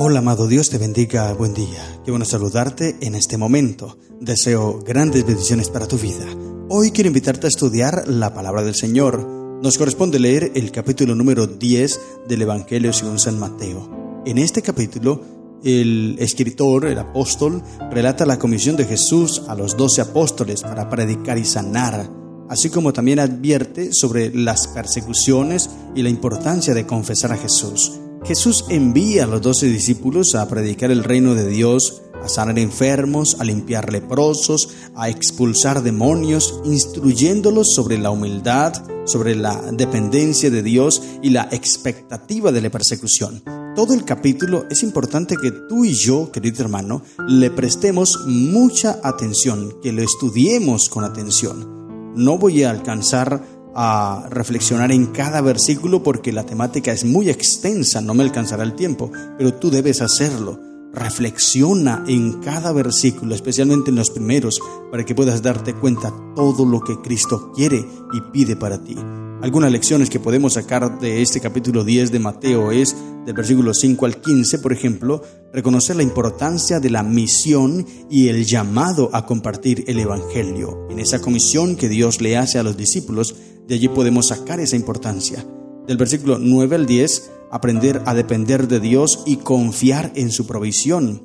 Hola amado, Dios te bendiga, buen día. Qué bueno saludarte en este momento. Deseo grandes bendiciones para tu vida. Hoy quiero invitarte a estudiar la palabra del Señor. Nos corresponde leer el capítulo número 10 del Evangelio según San Mateo. En este capítulo, el escritor, el apóstol, relata la comisión de Jesús a los 12 apóstoles para predicar y sanar, así como también advierte sobre las persecuciones y la importancia de confesar a Jesús. Jesús envía a los 12 discípulos a predicar el reino de Dios, a sanar enfermos, a limpiar leprosos, a expulsar demonios, instruyéndolos sobre la humildad, sobre la dependencia de Dios y la expectativa de la persecución. Todo el capítulo es importante que tú y yo, querido hermano, le prestemos mucha atención, que lo estudiemos con atención. No voy a alcanzar a reflexionar en cada versículo porque la temática es muy extensa, no me alcanzará el tiempo, pero tú debes hacerlo. Reflexiona en cada versículo, especialmente en los primeros, para que puedas darte cuenta todo lo que Cristo quiere y pide para ti. Algunas lecciones que podemos sacar de este capítulo 10 de Mateo es, del versículo 5 al 15, por ejemplo, reconocer la importancia de la misión y el llamado a compartir el Evangelio. En esa comisión que Dios le hace a los discípulos, de allí podemos sacar esa importancia. Del versículo 9 al 10, aprender a depender de Dios y confiar en su provisión.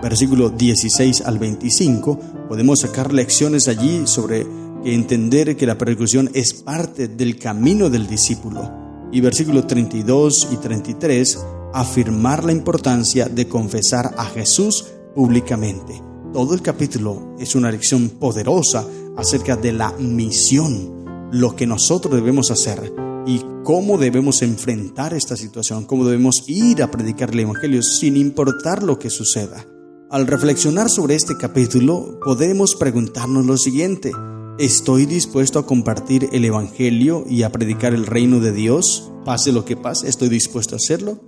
Versículo 16 al 25, podemos sacar lecciones allí sobre entender que la persecución es parte del camino del discípulo. Y versículos 32 y 33, afirmar la importancia de confesar a Jesús públicamente. Todo el capítulo es una lección poderosa acerca de la misión, lo que nosotros debemos hacer y cómo debemos enfrentar esta situación, cómo debemos ir a predicar el Evangelio sin importar lo que suceda. Al reflexionar sobre este capítulo, podemos preguntarnos lo siguiente: ¿estoy dispuesto a compartir el Evangelio y a predicar el reino de Dios? Pase lo que pase, ¿estoy dispuesto a hacerlo?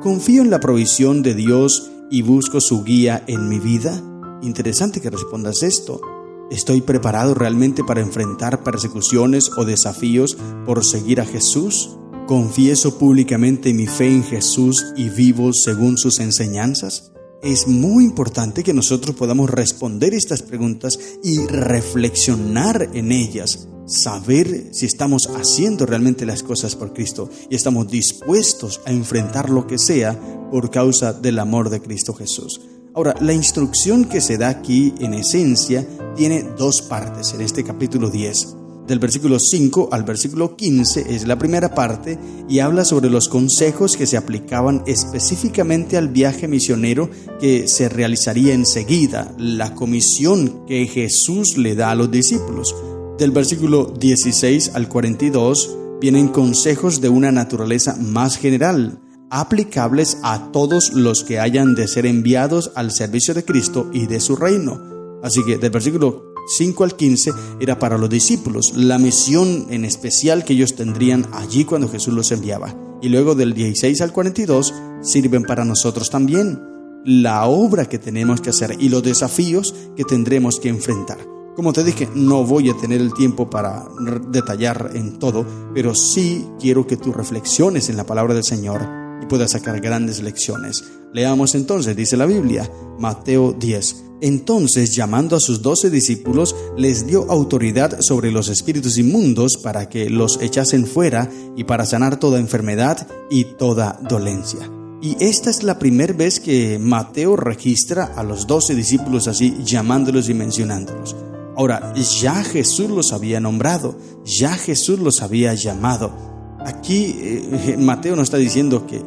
¿Confío en la provisión de Dios y busco su guía en mi vida? Interesante que respondas esto. ¿Estoy preparado realmente para enfrentar persecuciones o desafíos por seguir a Jesús? ¿Confieso públicamente mi fe en Jesús y vivo según sus enseñanzas? Es muy importante que nosotros podamos responder estas preguntas y reflexionar en ellas, saber si estamos haciendo realmente las cosas por Cristo y estamos dispuestos a enfrentar lo que sea por causa del amor de Cristo Jesús. Ahora, la instrucción que se da aquí en esencia tiene dos partes en este capítulo 10. Del versículo 5 al versículo 15 es la primera parte y habla sobre los consejos que se aplicaban específicamente al viaje misionero que se realizaría enseguida, la comisión que Jesús le da a los discípulos. Del versículo 16 al 42 vienen consejos de una naturaleza más general, aplicables a todos los que hayan de ser enviados al servicio de Cristo y de su reino. Así que del versículo 5 al 15 era para los discípulos, la misión en especial que ellos tendrían allí cuando Jesús los enviaba. Y luego del 16 al 42 sirven para nosotros también, la obra que tenemos que hacer y los desafíos que tendremos que enfrentar. Como te dije, no voy a tener el tiempo para detallar en todo, pero sí quiero que tú reflexiones en la palabra del Señor y puedas sacar grandes lecciones. Leamos entonces, dice la Biblia, Mateo 10. Entonces, llamando a sus 12 discípulos, les dio autoridad sobre los espíritus inmundos para que los echasen fuera y para sanar toda enfermedad y toda dolencia. Y esta es la primera vez que Mateo registra a los 12 discípulos así, llamándolos y mencionándolos. Ahora, ya Jesús los había nombrado, ya Jesús los había llamado. Aquí Mateo no está diciendo que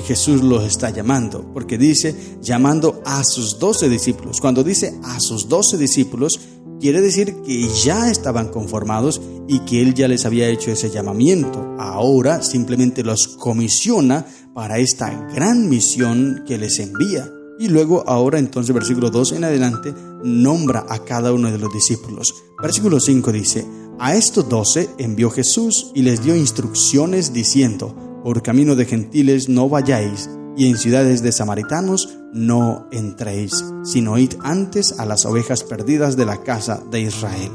Jesús los está llamando, porque dice llamando a sus 12 discípulos. Cuando dice a sus 12 discípulos, quiere decir que ya estaban conformados y que Él ya les había hecho ese llamamiento. Ahora simplemente los comisiona para esta gran misión que les envía. Y luego ahora entonces versículo 2 en adelante nombra a cada uno de los discípulos. Versículo 5 dice: a estos 12 envió Jesús y les dio instrucciones diciendo: por camino de gentiles no vayáis, y en ciudades de samaritanos no entréis, sino id antes a las ovejas perdidas de la casa de Israel.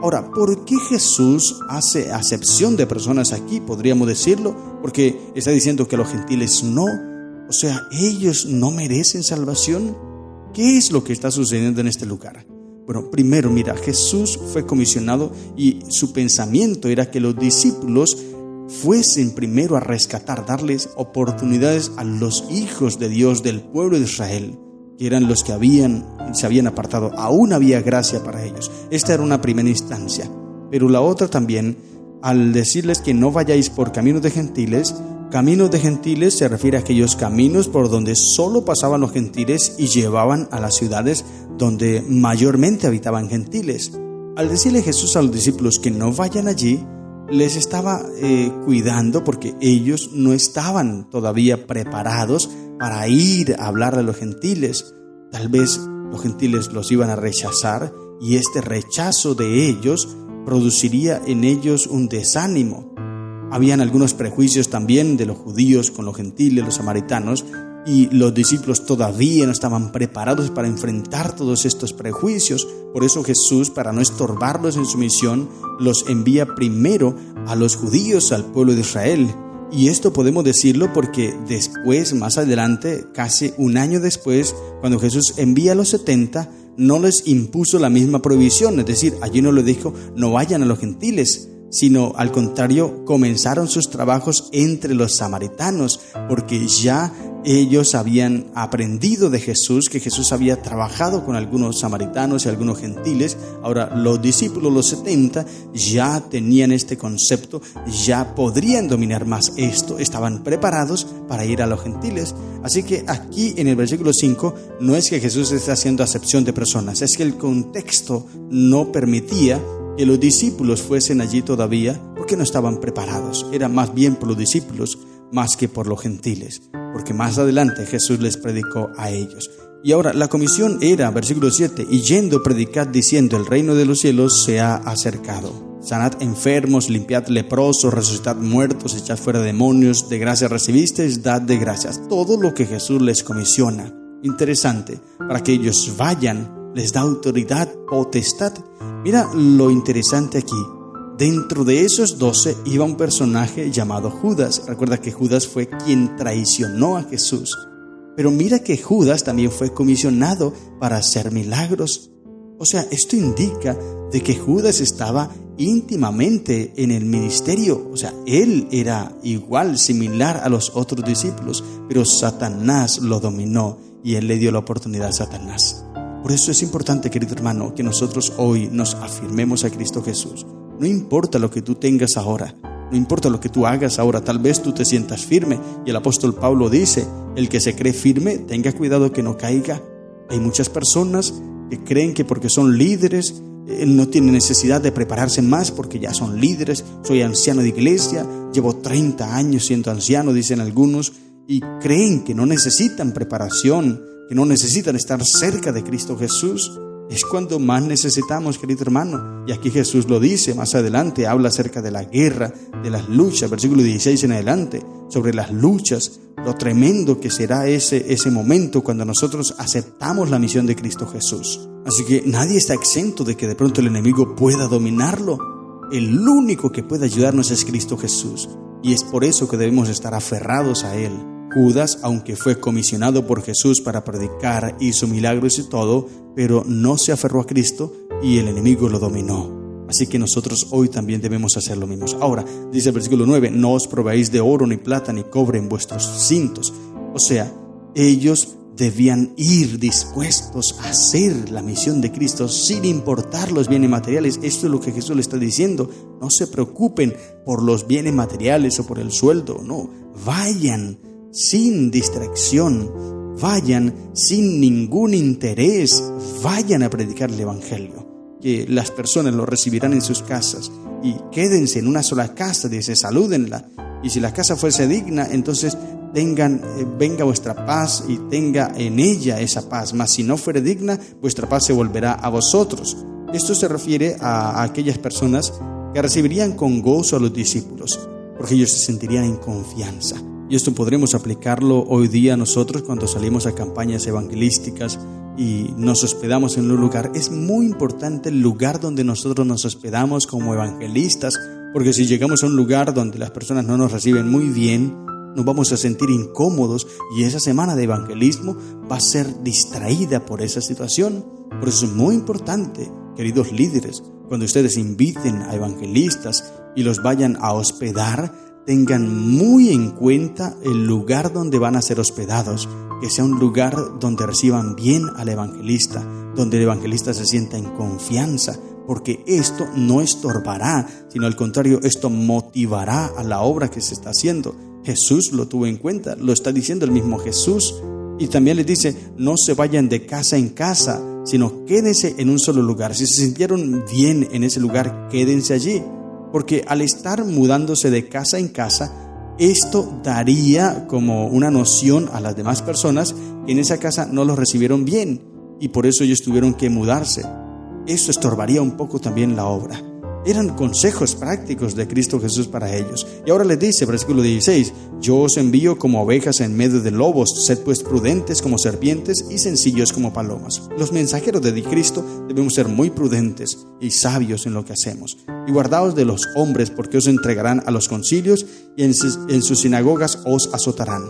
Ahora, ¿por qué Jesús hace acepción de personas aquí? Podríamos decirlo, porque está diciendo que los gentiles no. O sea, ¿ellos no merecen salvación? ¿Qué es lo que está sucediendo en este lugar? Bueno, primero, mira, Jesús fue comisionado y su pensamiento era que los discípulos fuesen primero a rescatar, darles oportunidades a los hijos de Dios del pueblo de Israel, que eran los que se habían apartado. Aún había gracia para ellos. Esta era una primera instancia. Pero la otra también, al decirles que no vayáis por caminos de gentiles se refiere a aquellos caminos por donde solo pasaban los gentiles y llevaban a las ciudades donde mayormente habitaban gentiles. Al decirle Jesús a los discípulos que no vayan allí, les estaba cuidando porque ellos no estaban todavía preparados para ir a hablar a los gentiles. Tal vez los gentiles los iban a rechazar y este rechazo de ellos produciría en ellos un desánimo. Habían algunos prejuicios también de los judíos con los gentiles, los samaritanos, y los discípulos todavía no estaban preparados para enfrentar todos estos prejuicios. Por eso Jesús, para no estorbarlos en su misión, los envía primero a los judíos, al pueblo de Israel. Y esto podemos decirlo porque después, más adelante, casi un año después, cuando Jesús envía a los 70, no les impuso la misma prohibición, es decir, allí no les dijo no vayan a los gentiles, sino al contrario, comenzaron sus trabajos entre los samaritanos, porque ya ellos habían aprendido de Jesús, que Jesús había trabajado con algunos samaritanos y algunos gentiles. Ahora los discípulos, los 70, ya tenían este concepto, ya podrían dominar más esto, estaban preparados para ir a los gentiles. Así que aquí en el versículo 5 no es que Jesús esté haciendo acepción de personas, es que el contexto no permitía que los discípulos fuesen allí todavía porque no estaban preparados. Era más bien por los discípulos más que por los gentiles, porque más adelante Jesús les predicó a ellos. Y ahora la comisión era, versículo 7, y yendo predicad diciendo el reino de los cielos se ha acercado. Sanad enfermos, limpiad leprosos, resucitad muertos, echad fuera demonios, de gracia recibisteis, dad de gracias. Todo lo que Jesús les comisiona. Interesante, para que ellos vayan, les da autoridad, potestad. Mira lo interesante aquí. Dentro de esos 12 iba un personaje llamado Judas. Recuerda que Judas fue quien traicionó a Jesús. Pero mira que Judas también fue comisionado para hacer milagros. O sea, esto indica de que Judas estaba íntimamente en el ministerio. O sea, él era igual, similar a los otros discípulos, pero Satanás lo dominó y él le dio la oportunidad a Satanás. Por eso es importante, querido hermano, que nosotros hoy nos afirmemos a Cristo Jesús. No importa lo que tú tengas ahora, no importa lo que tú hagas ahora, tal vez tú te sientas firme. Y el apóstol Pablo dice, el que se cree firme, tenga cuidado que no caiga. Hay muchas personas que creen que porque son líderes, no tienen necesidad de prepararse más porque ya son líderes. Soy anciano de iglesia, llevo 30 años siendo anciano, dicen algunos, y creen que no necesitan preparación, que no necesitan estar cerca de Cristo Jesús. Es cuando más necesitamos, querido hermano. Y aquí Jesús lo dice más adelante, habla acerca de la guerra, de las luchas, versículo 16 en adelante, sobre las luchas, lo tremendo que será ese momento cuando nosotros aceptamos la misión de Cristo Jesús. Así que nadie está exento de que de pronto el enemigo pueda dominarlo. El único que puede ayudarnos es Cristo Jesús. Y es por eso que debemos estar aferrados a Él. Judas, aunque fue comisionado por Jesús para predicar, hizo milagros y todo, pero no se aferró a Cristo y el enemigo lo dominó. Así que nosotros hoy también debemos hacer lo mismo. Ahora, dice el versículo 9, no os probéis de oro, ni plata, ni cobre en vuestros cintos. O sea, ellos debían ir dispuestos a hacer la misión de Cristo sin importar los bienes materiales. Esto es lo que Jesús le está diciendo. No se preocupen por los bienes materiales o por el sueldo. No, vayan sin distracción, vayan sin ningún interés, vayan a predicar el evangelio, que las personas lo recibirán en sus casas y quédense en una sola casa, dice, salúdenla, y si la casa fuese digna, entonces venga vuestra paz y tenga en ella esa paz, mas si no fuere digna, vuestra paz se volverá a vosotros. Esto se refiere a aquellas personas que recibirían con gozo a los discípulos, porque ellos se sentirían en confianza. Y esto podremos aplicarlo hoy día nosotros cuando salimos a campañas evangelísticas y nos hospedamos en un lugar. Es muy importante el lugar donde nosotros nos hospedamos como evangelistas, porque si llegamos a un lugar donde las personas no nos reciben muy bien, nos vamos a sentir incómodos y esa semana de evangelismo va a ser distraída por esa situación. Por eso es muy importante, queridos líderes, cuando ustedes inviten a evangelistas y los vayan a hospedar, tengan muy en cuenta el lugar donde van a ser hospedados, que sea un lugar donde reciban bien al evangelista, donde el evangelista se sienta en confianza, porque esto no estorbará, sino al contrario, esto motivará a la obra que se está haciendo. Jesús lo tuvo en cuenta, lo está diciendo el mismo Jesús, y también les dice, no se vayan de casa en casa, sino quédense en un solo lugar. Si se sintieron bien en ese lugar, quédense allí, porque al estar mudándose de casa en casa, esto daría como una noción a las demás personas que en esa casa no los recibieron bien, y por eso ellos tuvieron que mudarse. Eso estorbaría un poco también la obra. Eran consejos prácticos de Cristo Jesús para ellos. Y ahora les dice, versículo 16, yo os envío como ovejas en medio de lobos, sed pues prudentes como serpientes y sencillos como palomas. Los mensajeros de Cristo debemos ser muy prudentes y sabios en lo que hacemos. Y guardaos de los hombres, porque os entregarán a los concilios y en sus sinagogas os azotarán.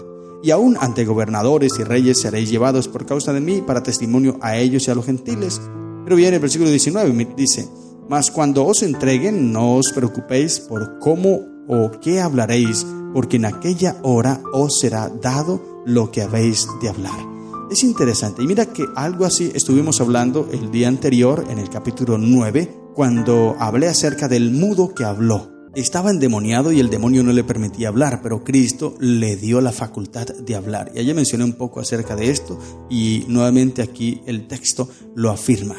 Y aún ante gobernadores y reyes seréis llevados por causa de mí para testimonio a ellos y a los gentiles. Pero viene el versículo 19, dice, mas cuando os entreguen, no os preocupéis por cómo o qué hablaréis, porque en aquella hora os será dado lo que habéis de hablar. Es interesante, y mira que algo así estuvimos hablando el día anterior, en el capítulo 9, cuando hablé acerca del mudo que habló. Estaba endemoniado y el demonio no le permitía hablar, pero Cristo le dio la facultad de hablar. Y ayer mencioné un poco acerca de esto, y nuevamente aquí el texto lo afirma.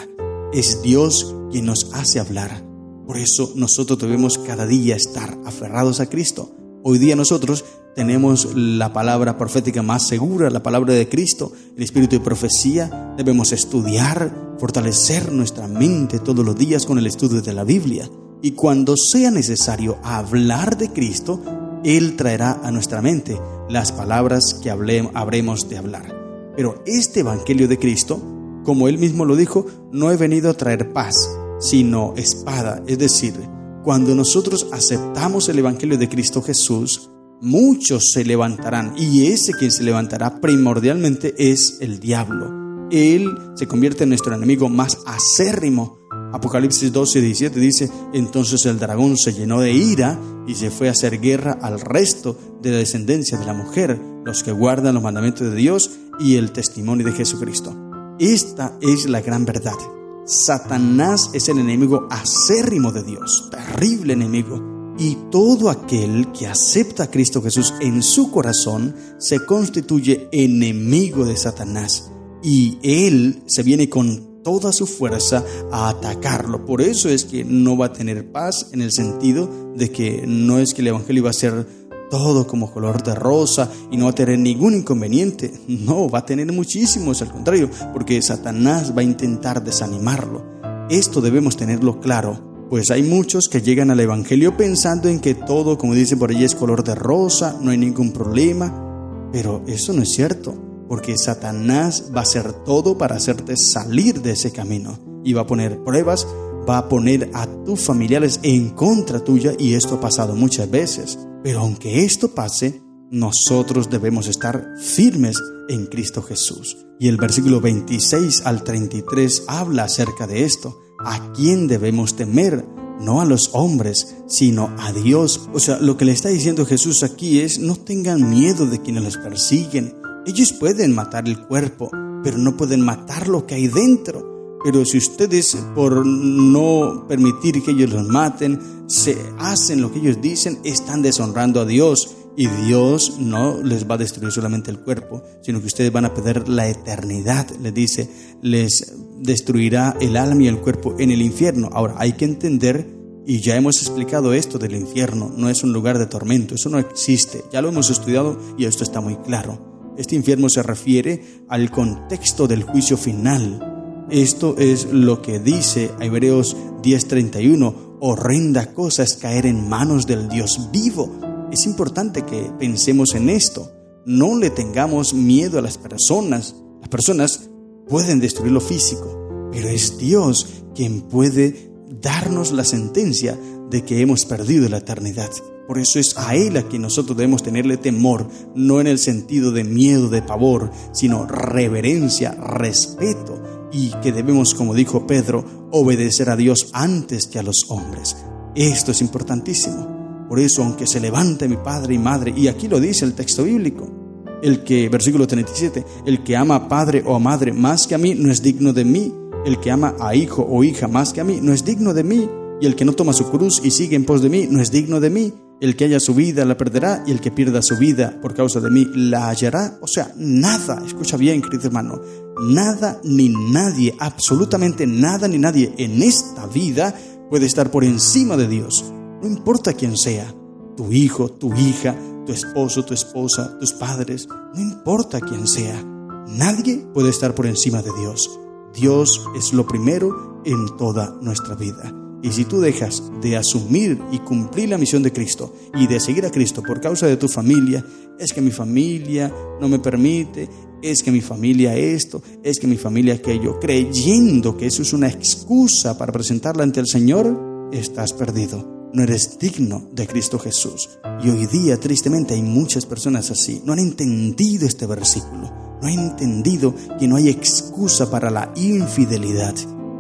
Es Dios quien nos hace hablar. Por eso nosotros debemos cada día estar aferrados a Cristo. Hoy día nosotros tenemos la palabra profética más segura, la palabra de Cristo, el espíritu de profecía. Debemos estudiar, fortalecer nuestra mente todos los días con el estudio de la Biblia. Y cuando sea necesario hablar de Cristo, Él traerá a nuestra mente las palabras que habremos de hablar. Pero este evangelio de Cristo, como Él mismo lo dijo, no he venido a traer paz, sino espada. Es decir, cuando nosotros aceptamos el evangelio de Cristo Jesús, muchos se levantarán, y ese quien se levantará primordialmente es el diablo. Él se convierte en nuestro enemigo más acérrimo. Apocalipsis 12:17 dice, entonces el dragón se llenó de ira y se fue a hacer guerra al resto de la descendencia de la mujer, los que guardan los mandamientos de Dios y el testimonio de Jesucristo. Esta es la gran verdad. Satanás es el enemigo acérrimo de Dios, terrible enemigo. Y todo aquel que acepta a Cristo Jesús en su corazón se constituye enemigo de Satanás. Y él se viene con toda su fuerza a atacarlo. Por eso es que no va a tener paz, en el sentido de que no es que el evangelio va a ser todo como color de rosa y no va a tener ningún inconveniente. No, va a tener muchísimos, al contrario, porque Satanás va a intentar desanimarlo. Esto debemos tenerlo claro, pues hay muchos que llegan al evangelio pensando en que todo, como dicen por allí, es color de rosa, no hay ningún problema, pero eso no es cierto, porque Satanás va a hacer todo para hacerte salir de ese camino y va a poner pruebas, va a poner a tus familiares en contra tuya, y esto ha pasado muchas veces. Pero aunque esto pase, nosotros debemos estar firmes en Cristo Jesús. Y el versículo 26 al 33 habla acerca de esto. ¿A quién debemos temer? No a los hombres, sino a Dios. O sea, lo que le está diciendo Jesús aquí es, no tengan miedo de quienes los persiguen. Ellos pueden matar el cuerpo, pero no pueden matar lo que hay dentro. Pero si ustedes, por no permitir que ellos los maten, se hacen lo que ellos dicen, están deshonrando a Dios. Y Dios no les va a destruir solamente el cuerpo, sino que ustedes van a perder la eternidad. Les dice, les destruirá el alma y el cuerpo en el infierno. Ahora, hay que entender, y ya hemos explicado esto del infierno, no es un lugar de tormento, eso no existe. Ya lo hemos estudiado y esto está muy claro. Este infierno se refiere al contexto del juicio final. Esto es lo que dice Hebreos 10:31, horrenda cosa es caer en manos del Dios vivo. Es importante que pensemos en esto. No le tengamos miedo a las personas. Las personas pueden destruir lo físico, pero es Dios quien puede darnos la sentencia de que hemos perdido la eternidad. Por eso es a Él a quien nosotros debemos tenerle temor, no en el sentido de miedo, de pavor, sino reverencia, respeto, y que debemos, como dijo Pedro, obedecer a Dios antes que a los hombres. Esto es importantísimo. Por eso, aunque se levante mi padre y madre, y aquí lo dice el texto bíblico, versículo 37, el que ama a padre o a madre más que a mí no es digno de mí, el que ama a hijo o hija más que a mí no es digno de mí, y el que no toma su cruz y sigue en pos de mí no es digno de mí. El que haya su vida la perderá, y el que pierda su vida por causa de mí la hallará. O sea, nada, escucha bien, querido hermano, nada ni nadie, absolutamente nada ni nadie en esta vida puede estar por encima de Dios. No importa quién sea, tu hijo, tu hija, tu esposo, tu esposa, tus padres, no importa quién sea, nadie puede estar por encima de Dios. Dios es lo primero en toda nuestra vida. Y si tú dejas de asumir y cumplir la misión de Cristo y de seguir a Cristo por causa de tu familia, es que mi familia no me permite, es que mi familia esto, es que mi familia aquello, creyendo que eso es una excusa para presentarla ante el Señor, estás perdido. No eres digno de Cristo Jesús. Y hoy día, tristemente, hay muchas personas así. No han entendido este versículo. No han entendido que no hay excusa para la infidelidad.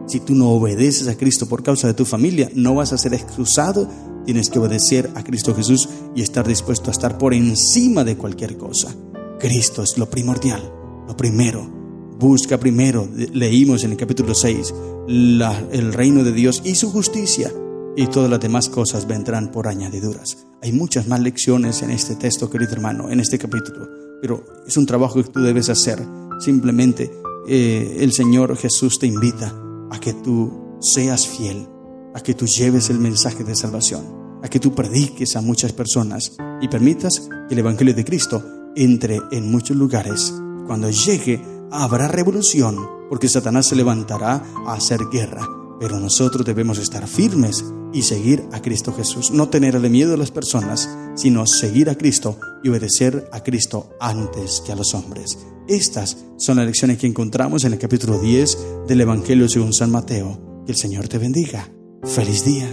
Si tú no obedeces a Cristo por causa de tu familia, no vas a ser excusado. Tienes que obedecer a Cristo Jesús y estar dispuesto a estar por encima de cualquier cosa. Cristo es lo primordial, lo primero. Busca primero, leímos en el capítulo 6, el reino de Dios y su justicia, y todas las demás cosas vendrán por añadiduras. Hay muchas más lecciones en este texto, querido hermano, en este capítulo, pero es un trabajo que tú debes hacer. Simplemente el Señor Jesús te invita a que tú seas fiel, a que tú lleves el mensaje de salvación, a que tú prediques a muchas personas y permitas que el Evangelio de Cristo entre en muchos lugares. Cuando llegue, habrá revolución, porque Satanás se levantará a hacer guerra, pero nosotros debemos estar firmes y seguir a Cristo Jesús, no tenerle miedo a las personas, sino seguir a Cristo y obedecer a Cristo antes que a los hombres. Estas son las lecciones que encontramos en el capítulo 10 del Evangelio según San Mateo. Que el Señor te bendiga. ¡Feliz día!